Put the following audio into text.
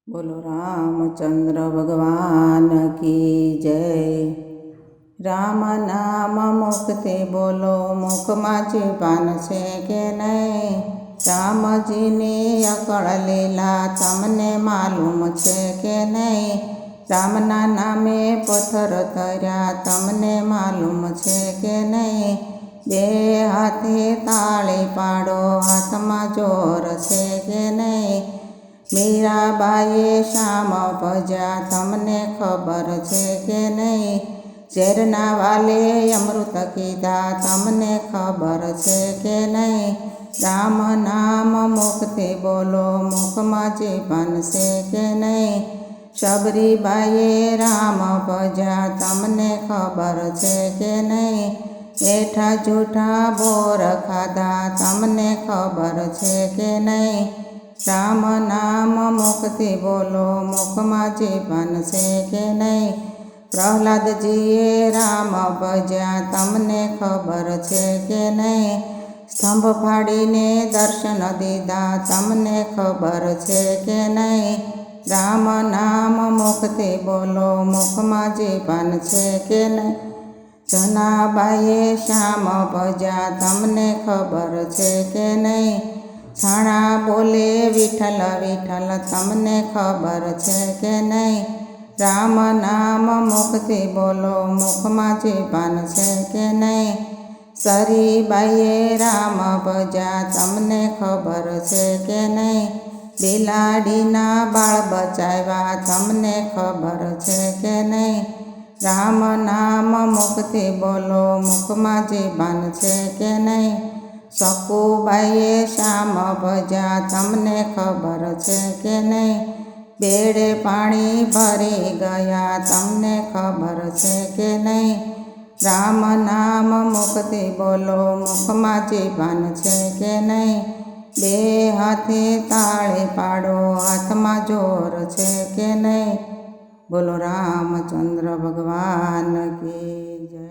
બોલો રામચંદ્ર ભગવાન કી જય। રામ નામ મુખથી બોલો, મુખમાં જીભાન છે કે નહીં? રામજીની અકળ લીલા તમને માલુમ છે કે નહીં? રામના નામે પથ્થર ધર્યા તમને માલુમ છે કે નહીં? બે હાથે તાળી પાડો, હાથમાં જોર છે કે નહીં? મીરાબાઈએ શામ ભજ્યા તમને ખબર છે કે નહીં? ઝેરના વાલે અમૃત કીધા તમને ખબર છે કે નહીં? રામ નામ મુખથી બોલો, મુખમાં જીભાન છે કે નહીં? શબરીબાઈએ રામ ભજ્યા તમને ખબર છે કે નહીં? એઠા જૂઠા બોર ખાધા તમને ખબર છે કે નહીં? રામ નામ મુખથી બોલો, મુખમાં જીભાન છે કે નહીં? પ્રહલાદજીએ રામ ભજ્યા તમને ખબર છે કે નહીં? સ્તંભ ફાડીને દર્શન દીધા તમને ખબર છે કે નહીં? રામ નામ મુખથી બોલો, મુખમાં જીભાન છે કે નહીં? જનાબાઈએ શ્યામ ભજ્યા તમને ખબર છે કે નહીં? છાણા બોલે વિઠ્ઠલ વિઠ્ઠલ તમને ખબર છે કે નહીં? રામ નામ મુખથી બોલો, મુખમાં જીભાન છે કે નહીં? સરીબાઈએ રામ ભજ્યા તમને ખબર છે કે નહીં? બિલાડીના બાળ બચાવ્યા તમને ખબર છે કે નહીં? રામ નામ મુખથી બોલો, મુખમાં જીભાન છે કે નહીં? સકુબાઈએ શ્યામ ભજ્યા તમને ખબર છે કે નહીં? બેડે પાણી ભરી ગયા તમને ખબર છે કે નહીં? રામ નામ મુખથી બોલો, મુખમાં જીભાન છે કે નહીં? બે હાથે તાળી પાડો, હાથમાં જોર છે કે નહીં? બોલો રામચંદ્ર ભગવાન કી જય।